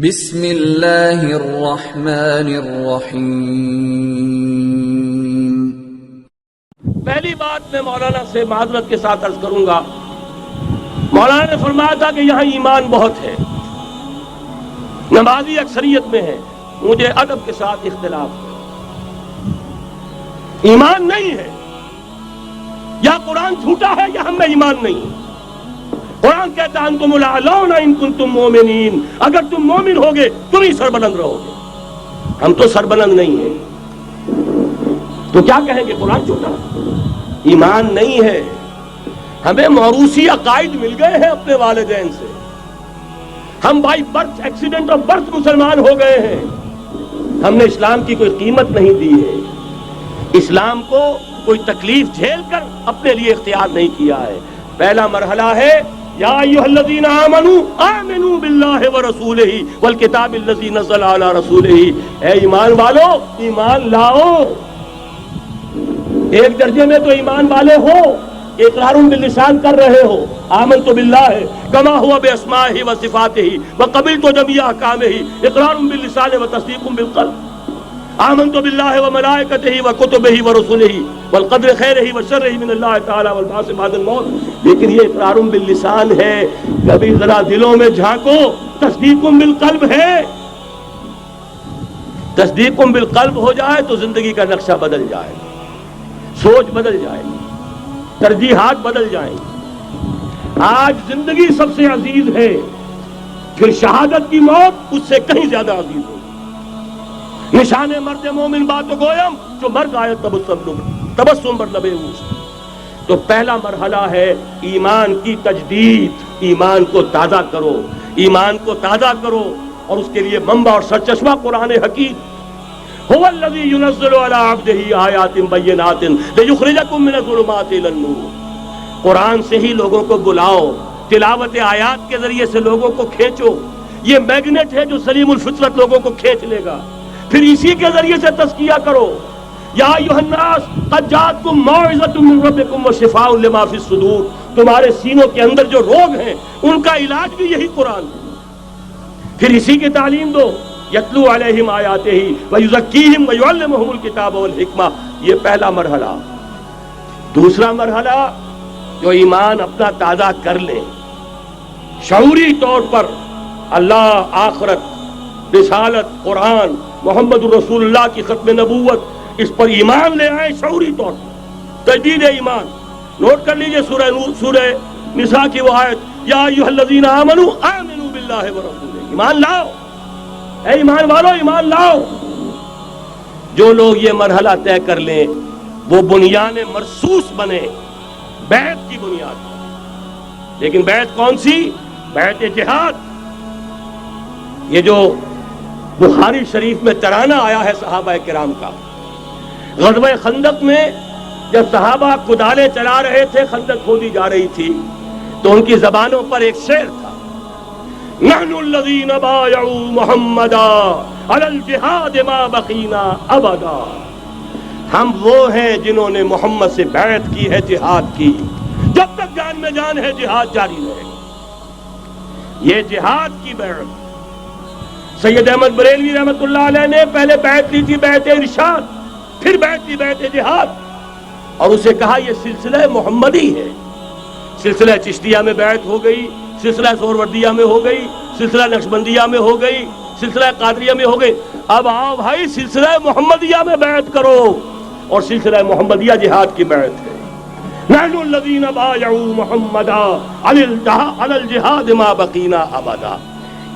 بسم اللہ الرحمن الرحیم۔ پہلی بات میں مولانا سے معذرت کے ساتھ عرض کروں گا، مولانا نے فرمایا تھا کہ یہاں ایمان بہت ہے، نمازی اکثریت میں ہے، مجھے ادب کے ساتھ اختلاف ہے، ایمان نہیں ہے، یا قرآن جھوٹا ہے یا ہم میں ایمان نہیں ہے۔ قرآن کہتا ہے انتم الاعلون ان کنتم مومنین، اگر تم مومن ہوگے تم ہی سربلند رہو گے، ہم تو سربلند نہیں ہیں، تو کیا کہیں گے قرآن جھوٹا؟ ایمان نہیں ہے، ہمیں موروثی عقائد مل گئے ہیں اپنے والدین سے، ہم by birth accident of birth مسلمان ہو گئے ہیں، ہم نے اسلام کی کوئی قیمت نہیں دی ہے، اسلام کو کوئی تکلیف جھیل کر اپنے لیے اختیار نہیں کیا ہے۔ پہلا مرحلہ ہے یا ایھا الذین آمنوا آمنوا باللہ ورسولہ والکتاب الذی نزل علی رسولہ، اے ایمان والو ایمان لاؤ۔ ایک درجے میں تو ایمان والے ہو، اقرار باللسان کر رہے ہو، آمنت باللہ کما ہوا باسمائہ وصفاتہ وقبلت جمیع احکامہ، اقرار باللسان وتصدیق بالقلب، آمنت باللہ وملائکتہ وکتبہ ورسلہ والقدر خیرہ وشرہ من اللہ تعالی والبعث بعد الموت۔ لیکن یہ اقرار باللسان ہے، کبھی ذرا دلوں میں جھانکو، تصدیق بالقلب ہے۔ تصدیق بالقلب ہو جائے تو زندگی کا نقشہ بدل جائے، سوچ بدل جائے، ترجیحات بدل جائیں۔ آج زندگی سب سے عزیز ہے، پھر شہادت کی موت اس سے کہیں زیادہ عزیز ہے۔ نشان مرد مومن بات گویم جو مرد آئے تبسم بر لبے اوست۔ تو پہلا مرحلہ ہے ایمان کی تجدید، ایمان کو تازہ کرو، ایمان کو تازہ کرو، اور اس کے لیے منبع اور سرچشمہ قرآن حکیم۔ هو الذی ينزل علی عبدہ آیات بینات لیخرجکم من الظلمات الی النور۔ قرآن سے ہی لوگوں کو بلاؤ، تلاوت آیات کے ذریعے سے لوگوں کو کھینچو، یہ میگنیٹ ہے جو سلیم الفطرت لوگوں کو کھینچ لے گا، پھر اسی کے ذریعے سے تزکیہ کرو۔ یا ایھا الناس قد جاءتکم موعظۃ من ربکم وشفاء لما فی الصدور، تمہارے سینوں کے اندر جو روگ ہیں ان کا علاج بھی یہی قرآن ہے، پھر اسی کی تعلیم دو۔ یتلو علیہم آیاتہ ویزکیہم ویعلمہم الکتاب والحکمہ، یہ پہلا مرحلہ۔ دوسرا مرحلہ جو ایمان اپنا تازہ کر لیں، شعوری طور پر اللہ، آخرت، رسالت، قرآن، محمد الرسول اللہ کی ختم نبوت، اس پر ایمان لے آئے شعوری طور پر، تجدید ایمان۔ نوٹ کر لیجئے سورہ نساء کی وہ آیت، یا ایھا الذین آمنوا آمنوا باللہ ورسولہ، ایمان لاؤ، اے ایمان والو ایمان لاؤ۔ جو لوگ یہ مرحلہ طے کر لیں وہ بنیان مرصوص بنے، بیعت کی بنیاد۔ لیکن بیعت کون سی؟ بیعت جہاد۔ یہ جو بخاری شریف میں ترانہ آیا ہے صحابہ کرام کا، غزوہ خندق میں جب صحابہ کدالیں چلا رہے تھے، خندق کھودی جا رہی تھی، تو ان کی زبانوں پر ایک شعر تھا، نحن الذین بایعوا محمدا علی الجہاد ما بقینا ابدا، ہم وہ ہیں جنہوں نے محمد سے بیعت کی ہے جہاد کی، جب تک جان میں جان ہے جہاد جاری رہے گا۔ یہ جہاد کی بیعت، سید احمد بریلوی رحمۃ اللہ علیہ نے پہلے بیعت لی تھی بیعت ارشاد، پھر بیعت لی بیعت جہاد، اور اسے کہا یہ سلسلہ محمدی ہے۔ سلسلہ چشتیہ میں بیعت ہو گئی، سلسلہ سہروردیہ میں ہو گئی، سلسلہ نقشبندیہ میں ہو گئی، سلسلہ قادریہ میں ہو گئی، اب آؤ بھائی سلسلہ محمدیہ میں بیعت کرو، اور سلسلہ محمدیہ جہاد کی بیعت ہے۔ نحن الذین بایعوا محمدا علی الجہاد ما بقینا ابدا۔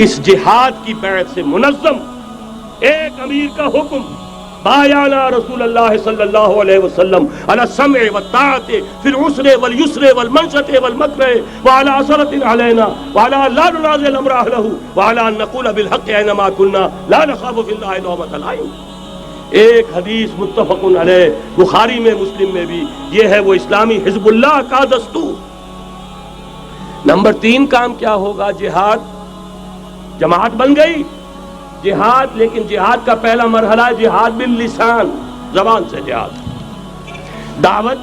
اس جہاد کی بیعت سے منظم ایک امیر کا حکم، بایعنا رسول اللہ صلی اللہ علیہ وسلم علی السمع والطاعۃ فی العسر والیسر والمنشط والمکرہ وعلی اثرۃ علینا وعلی لا ننازع الامر اہلہ وعلی ان نقول بالحق اینما کنا لا نخاف فی اللہ لومۃ لائم۔ ایک حدیث متفق علیہ، بخاری میں مسلم میں بھی، یہ ہے وہ اسلامی حزب اللہ کا دستور۔ نمبر 3 کام کیا ہوگا؟ جہاد، جماعت بن گئی جہاد، لیکن جہاد کا پہلا مرحلہ ہے جہاد باللسان، زبان سے جہاد، دعوت،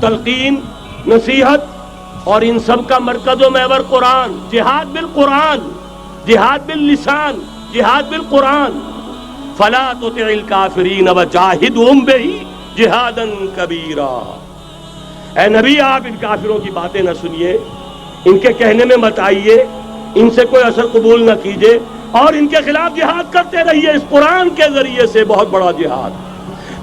تلقین، نصیحت، اور ان سب کا مرکز و محور قرآن، جہاد بالقرآن۔ جہاد باللسان، جہاد بالقرآن. فلا تطع الکافرین وجاہدہم بہ جہادا کبیرا. اے نبی آپ ان کافروں کی باتیں نہ سنیے، ان کے کہنے میں مت آئیے، ان سے کوئی اثر قبول نہ کیجیے، اور ان کے خلاف جہاد کرتے رہیے اس قرآن کے ذریعے سے. بہت بڑا جہاد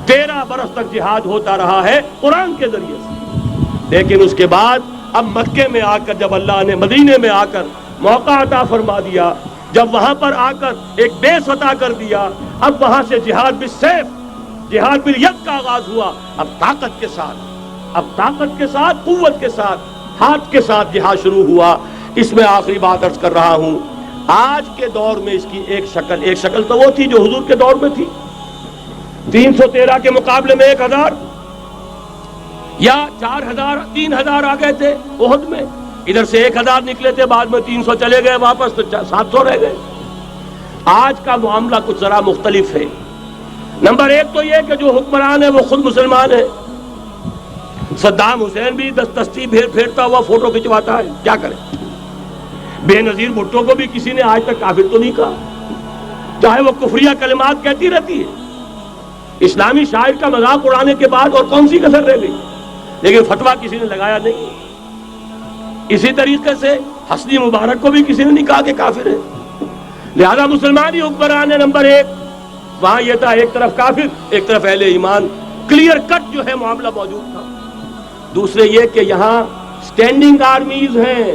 13 برس تک جہاد ہوتا رہا ہے قرآن کے ذریعے سے. لیکن اس کے بعد اب مکے میں آ کر جب اللہ نے مدینے میں آ کر موقع عطا فرما دیا، جب وہاں پر آ کر ایک بیس عطا کر دیا، اب وہاں سے جہاد بالسیف، جہاد بالید کا آغاز ہوا. اب طاقت کے ساتھ، اب طاقت کے ساتھ، قوت کے ساتھ، ہاتھ کے ساتھ جہاد شروع ہوا. اس میں آخری بات عرض کر رہا ہوں، آج کے دور میں اس کی ایک شکل تو وہ تھی جو حضور کے دور میں تھی. 313 کے مقابلے میں 1000 یا 4000 3000 آ گئے تھے احد میں. ادھر سے 1000 نکلے تھے، بعد میں 300 چلے گئے واپس، تو 700 رہ گئے. آج کا معاملہ کچھ ذرا مختلف ہے. نمبر 1 تو یہ کہ جو حکمران ہے وہ خود مسلمان ہے. صدام حسین بھی دستی پھیرتا ہوا فوٹو کھنچواتا ہے، کیا کرے. بے نظیر بھٹو کو بھی کسی نے آج تک کافر تو نہیں کہا، چاہے وہ کفریہ کلمات کہتی رہتی ہے. اسلامی شاعر کا مذاق اڑانے کے بعد اور کون سی کسر رہ گئی، لیکن فتویٰ کسی نے لگایا نہیں. اسی طریقے سے حسنی مبارک کو بھی کسی نے نہیں کہا کہ کافر ہے. لہذا مسلمان ہی حکمران ہے. نمبر 1 وہاں یہ تھا، ایک طرف کافر ایک طرف اہل ایمان، کلیئر کٹ جو ہے معاملہ موجود تھا. دوسرے یہ کہ یہاں سٹینڈنگ آرمیز ہیں،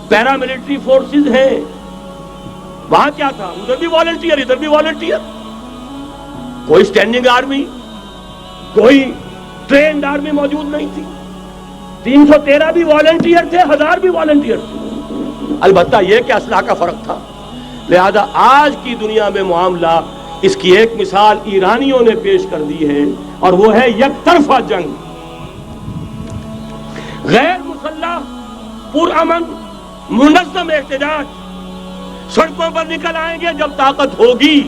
پیراملٹری فورسز ہیں. وہاں کیا تھا، ادھر بھی والنٹیئر ادھر بھی والنٹیئر. کوئی سٹینڈنگ آرمی، کوئی ٹرینڈ آرمی موجود نہیں تھی. 313 بھی والنٹیئر تھے، 1000 بھی والنٹیئر تھے. البتہ یہ کہ اسلحہ کا فرق تھا. لہذا آج کی دنیا میں معاملہ، اس کی ایک مثال ایرانیوں نے پیش کر دی ہے، اور وہ ہے یک طرفہ جنگ. غیر مسلح پرامن منظم احتجاج. سڑکوں پر نکل آئیں گے جب طاقت ہوگی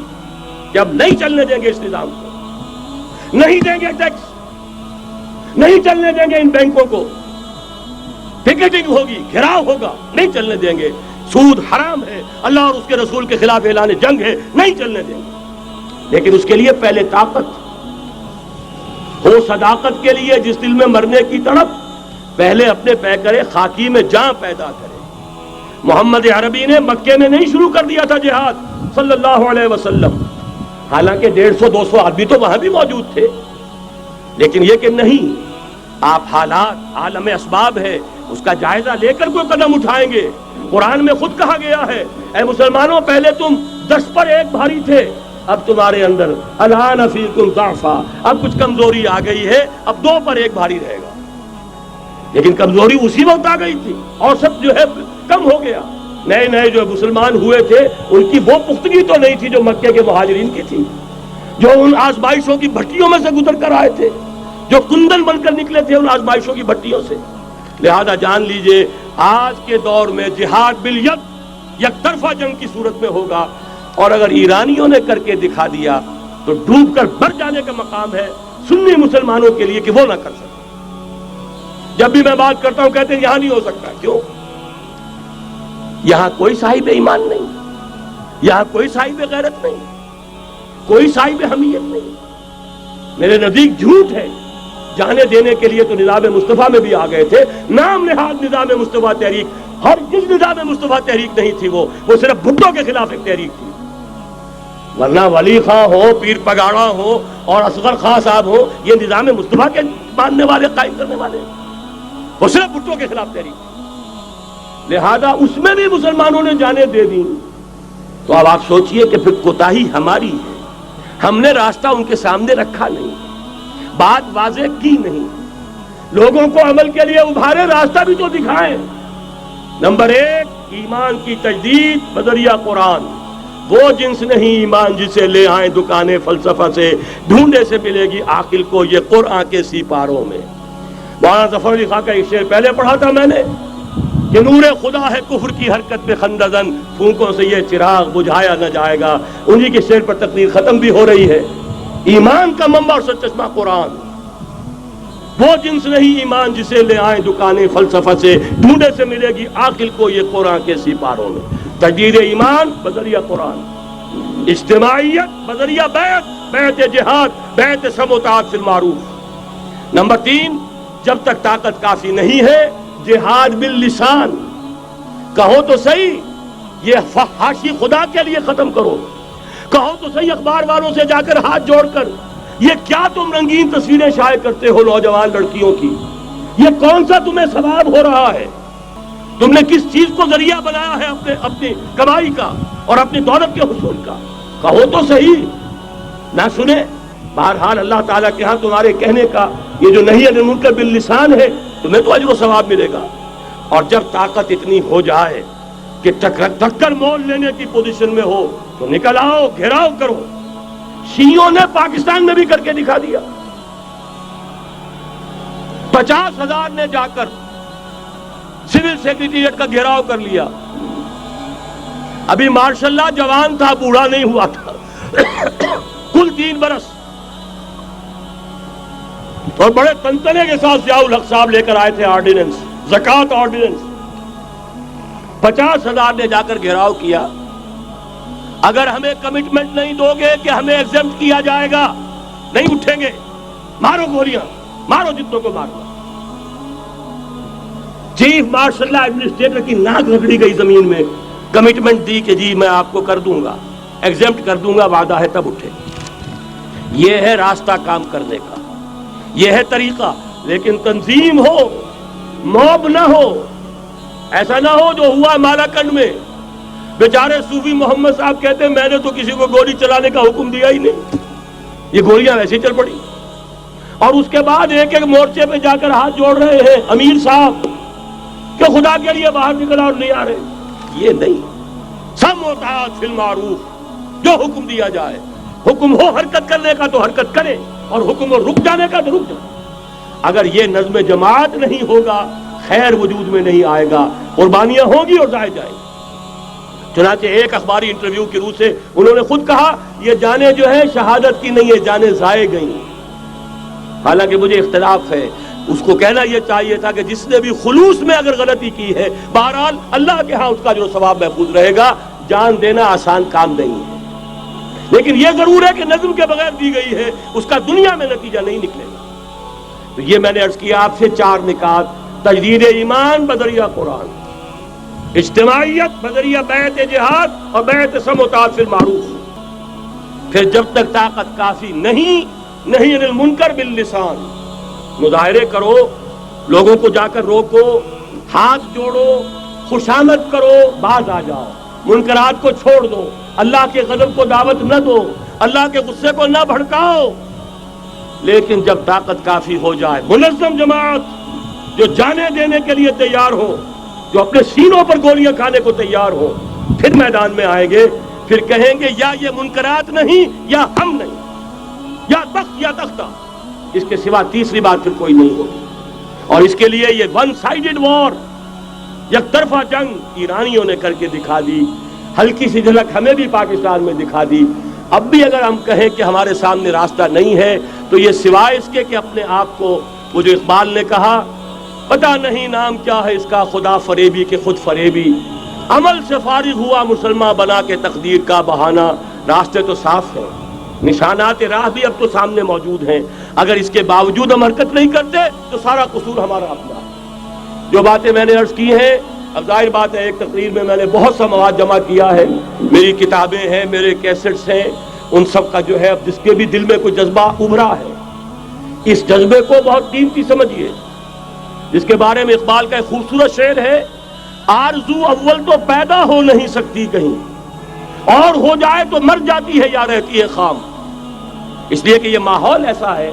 کہ اب نہیں چلنے دیں گے اس نظام کو، نہیں دیں گے ٹیکس، نہیں چلنے دیں گے ان بینکوں کو، پکیٹنگ ہوگی، گھراؤ ہوگا، نہیں چلنے دیں گے. سود حرام ہے، اللہ اور اس کے رسول کے خلاف اعلان جنگ ہے، نہیں چلنے دیں گے. لیکن اس کے لیے پہلے طاقت ہو. صداقت کے لیے جس دل میں مرنے کی تڑپ، پہلے اپنے پیکرے خاکی میں جان پیدا کرے. محمد عربی نے مکے میں نہیں شروع کر دیا تھا جہاد صلی اللہ علیہ وسلم، حالانکہ 150-200 آدمی تو وہاں بھی موجود تھے. لیکن یہ کہ نہیں، آپ حالات عالم اسباب ہے، اس کا جائزہ لے کر کوئی قدم اٹھائیں گے. قرآن میں خود کہا گیا ہے، اے مسلمانوں پہلے تم 10 پر 1 بھاری تھے، اب تمہارے اندر الآن فیکم ضعفا، اب کچھ کمزوری آ گئی ہے، اب 2 پر 1 بھاری رہے گا. لیکن کمزوری اسی وقت آ گئی تھی، اور سب جو ہے کم ہو گیا. نئے جو مسلمان ہوئے تھے ان کی وہ پختگی تو نہیں تھی جو مکے کے مہاجرین کی تھی، جو ان آزمائشوں کی بھٹیوں میں سے گزر کر آئے تھے، جو کندن بن کر نکلے تھے ان آزمائشوں کی بھٹیوں سے. لہذا جان لیجئے آج کے دور میں جہاد بالید یک طرفہ جنگ کی صورت میں ہوگا. اور اگر ایرانیوں نے کر کے دکھا دیا تو ڈوب کر مر جانے کا مقام ہے سنی مسلمانوں کے لیے کہ وہ نہ کر سکے. جب بھی میں بات کرتا ہوں کہتے ہیں یہاں نہیں ہو سکتا. کیوں؟ یہاں کوئی صاحب ایمان نہیں، یہاں کوئی صاحب غیرت نہیں، کوئی صاحب حمیت نہیں. میرے نزدیک جھوٹ ہے. جانے دینے کے لیے تو نظام مصطفیٰ میں بھی آ گئے تھے، نام نہاد نظام مصطفیٰ تحریک. ہر جس نظام مصطفیٰ تحریک نہیں تھی، وہ صرف بھٹو کے خلاف ایک تحریک تھی. ورنہ ولی خان ہو، پیر پگاڑا ہو اور اصغر خان صاحب ہو، یہ نظام مصطفیٰ کے ماننے والے، قائم کرنے والے، وہ صرف بھٹو کے خلاف تحریک تھی. لہذا اس میں بھی مسلمانوں نے جانیں دے دی. تو اب آپ سوچئے کہ پھر کوتاہی ہماری ہے. ہم نے راستہ ان کے سامنے رکھا نہیں، بات واضح کی نہیں، لوگوں کو عمل کے لیے ابھارے، راستہ بھی تو دکھائیں. نمبر 1 ایمان کی تجدید بذریعہ قرآن. وہ جنس نہیں ایمان جسے لے آئیں دکانیں فلسفہ سے، ڈھونڈے سے ملے گی عاقل کو یہ قرآن کے سیپاروں میں. مولانا ظفر علی خان کا ایک شعر پہلے پڑھا تھا میں نے کہ نور خدا ہے کفر کی حرکت میں خندزن، پھونکوں سے یہ چراغ بجھایا نہ جائے گا. انہی کے شعر پر تقریر ختم بھی ہو رہی ہے. ایمان کا منبع اور سچشمہ قرآن. وہ جنس نہیں ایمان جسے لے آئیں دکانیں فلسفہ سے، ڈھونڈے سے ملے گی عاقل کو یہ قرآن کے سیپاروں میں. تجدید ایمان بذریعہ قرآن، اجتماعیت بذریعہ بیعت، بیعت جہاد، بیعت سمع و طاعت فی المعروف۔ نمبر 3، جب تک طاقت کافی نہیں ہے جہاد باللسان، کہو تو صحیح یہ فحاشی خدا کے لیے ختم کرو، کہو تو صحیح اخبار والوں سے جا کر ہاتھ جوڑ کر، یہ کیا تم رنگین تصویریں شائع کرتے ہو نوجوان لڑکیوں کی، یہ کون سا تمہیں ثواب ہو رہا ہے؟ تم نے کس چیز کو ذریعہ بنایا ہے اپنی کمائی کا اور اپنی دولت کے حصول کا؟ کہو تو صحیح، نہ سنے۔ بہرحال اللہ تعالیٰ کے ہاں تمہارے کہنے کا یہ جو نہی عن المنکر باللسان ہے، تمہیں تو اجر و ثواب ملے گا۔ اور جب طاقت اتنی ہو جائے کہ ٹکر مول لینے کی پوزیشن میں ہو تو نکل آؤ، گھیراؤ کرو۔ شیعوں نے پاکستان میں بھی کر کے دکھا دیا۔ 50,000 نے جا کر سول سیکریٹریٹ کا گھیراؤ کر لیا۔ ابھی ماشاء اللہ جوان تھا، بوڑھا نہیں ہوا تھا، کل 3 برس، اور بڑے تنتنے کے ساتھ ضیاء الحق صاحب لے کر آئے تھے آرڈیننس، زکوٰۃ آرڈیننس۔ 50,000 نے جا کر گھیراؤ کیا۔ اگر ہمیں کمٹمنٹ نہیں دو گے کہ ہمیں ایگزمپٹ کیا جائے گا، نہیں اٹھیں گے، مارو گولیاں، مارو جتنوں کو مارو۔ چیف مارشل اللہ ایڈمنسٹریٹر کی ناک رگڑی گئی زمین میں، کمٹمنٹ دی کہ جی میں آپ کو کر دوں گا، ایگزمپٹ کر دوں گا، وعدہ ہے، تب اٹھے۔ یہ ہے راستہ کام کرنے کا، یہ ہے طریقہ، لیکن تنظیم ہو، موب نہ ہو۔ ایسا نہ ہو جو ہوا مالاکنڈ میں، بیچارے صوفی محمد صاحب کہتے ہیں میں نے تو کسی کو گولی چلانے کا حکم دیا ہی نہیں، یہ گولیاں ویسے چل پڑی، اور اس کے بعد ایک ایک مورچے پہ جا کر ہاتھ جوڑ رہے ہیں امیر صاحب کہ خدا کے لیے باہر نکلا اور نہیں آ رہے۔ یہ نہیں، سمع و طاعت فی المعروف، جو حکم دیا جائے، حکم ہو حرکت کرنے کا تو حرکت کرے، اور حکم ہو رک جانے کا تو رک جائے۔ اگر یہ نظم جماعت نہیں ہوگا، خیر وجود میں نہیں آئے گا، قربانیاں ہوں گی اور ضائع جائیں گی۔ چنانچہ ایک اخباری انٹرویو کی روح سے انہوں نے خود کہا یہ جانیں جو ہے شہادت کی نہیں، یہ جانیں ضائع گئیں۔ حالانکہ مجھے اختلاف ہے، اس کو کہنا یہ چاہیے تھا کہ جس نے بھی خلوص میں اگر غلطی کی ہے، بہرحال اللہ کے ہاں اس کا جو ثواب محفوظ رہے گا۔ جان دینا آسان کام نہیں ہے، لیکن یہ ضرور ہے کہ نظم کے بغیر دی گئی ہے، اس کا دنیا میں نتیجہ نہیں نکلے گا۔ تو یہ میں نے عرض کیا آپ سے 4 نکات: تجدید ایمان بذریعہ قرآن، اجتماعیت بذریعہ بیعت جہاد اور بیعت سمع و طاعت فی المعروف۔ پھر جب تک طاقت کافی نہیں، نہی عن المنکر باللسان، مظاہرے کرو، لوگوں کو جا کر روکو، ہاتھ جوڑو، خوشامد کرو، باز آ جاؤ، منکرات کو چھوڑ دو، اللہ کے غضب کو دعوت نہ دو، اللہ کے غصے کو نہ بھڑکاؤ۔ لیکن جب طاقت کافی ہو جائے، منظم جماعت جو جانے دینے کے لیے تیار ہو، جو اپنے سینوں پر گولیاں کھانے کو تیار ہو، پھر میدان میں آئیں گے، پھر کہیں گے یا یہ منکرات نہیں یا ہم نہیں، یا تخت یا تختہ، اس کے سوا تیسری بات پھر کوئی نہیں ہوگی۔ اور اس کے لیے یہ ون سائیڈڈ وار، یک طرفہ جنگ ایرانیوں نے کر کے دکھا دی، ہلکی سی جھلک ہمیں بھی پاکستان میں دکھا دی۔ اب بھی اگر ہم کہیں کہ ہمارے سامنے راستہ نہیں ہے تو یہ سوائے اس کے کہ اپنے آپ کو، وہ جو اقبال نے کہا پتہ نہیں نام کیا ہے اس کا، خدا فریبی کہ خود فریبی، عمل سے فارغ ہوا مسلمان بنا کے تقدیر کا بہانہ۔ راستے تو صاف ہیں، نشانات راہ بھی اب تو سامنے موجود ہیں، اگر اس کے باوجود ہم حرکت نہیں کرتے تو سارا قصور ہمارا اپنا ہے۔ جو باتیں میں نے عرض کی ہیں، اب ظاہر بات ہے ایک تقریر میں میں نے بہت سا مواد جمع کیا ہے، میری کتابیں ہیں، میرے کیسٹس ہیں، ان سب کا جو ہے اب جس کے بھی دل میں کوئی جذبہ ابھرا ہے، اس جذبے کو بہت قیمتی سمجھیے، جس کے بارے میں اقبال کا ایک خوبصورت شعر ہے: آرزو اول تو پیدا ہو نہیں سکتی کہیں، اور ہو جائے تو مر جاتی ہے یا رہتی ہے خام۔ اس لیے کہ یہ ماحول ایسا ہے،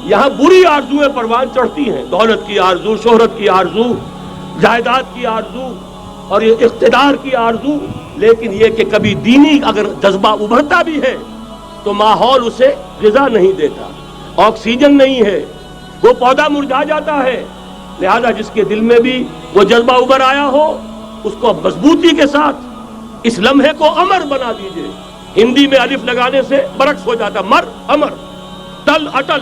یہاں بری آرزویں پروان چڑھتی ہیں، دولت کی آرزو، شہرت کی آرزو، جائیداد کی آرزو اور یہ اقتدار کی آرزو، لیکن یہ کہ کبھی دینی اگر جذبہ ابھرتا بھی ہے تو ماحول اسے غذا نہیں دیتا، آکسیجن نہیں ہے، وہ پودا مرجھا جاتا ہے۔ لہذا جس کے دل میں بھی وہ جذبہ ابھر آیا ہو، اس کو مضبوطی کے ساتھ اس لمحے کو امر بنا دیجئے۔ ہندی میں الف لگانے سے برعکس ہو جاتا، مر امر، تل اٹل،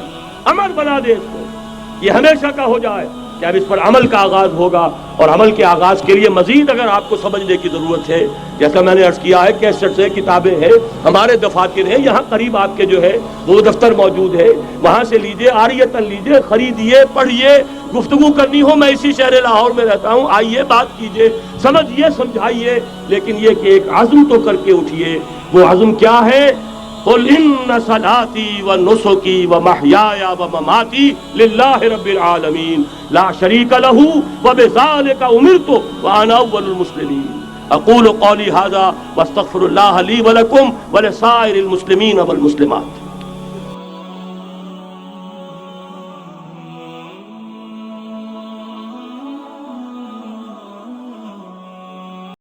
امر بنا دے اس کو، یہ ہمیشہ کا ہو جائے۔ کہ اب اس پر عمل کا آغاز ہوگا، اور عمل کے آغاز کے لیے مزید اگر آپ کو سمجھنے کی ضرورت ہے، جیسا میں نے عرض کیا ہے، کیسٹس ہیں، کتابیں ہیں، ہمارے دفاتر ہیں، یہاں قریب آپ کے جو ہے وہ دفتر موجود ہے، وہاں سے لیجئے، عاریۃً لیجئے، خریدیے، پڑھیے، گفتگو کرنی ہو، میں اسی شہر لاہور میں رہتا ہوں، آئیے، بات کیجئے، سمجھیے، سمجھائیے، لیکن یہ کہ ایک عزم تو کر کے اٹھیے۔ وہ عزم کیا ہے؟ قل ان صلاتي ونسكي ومحياي ومماتي لله رب العالمين لا شريك له وبذلك امرت وانا اول المسلمين اقول قولي هذا واستغفر الله لي ولكم ولسائر المسلمين والمسلمات۔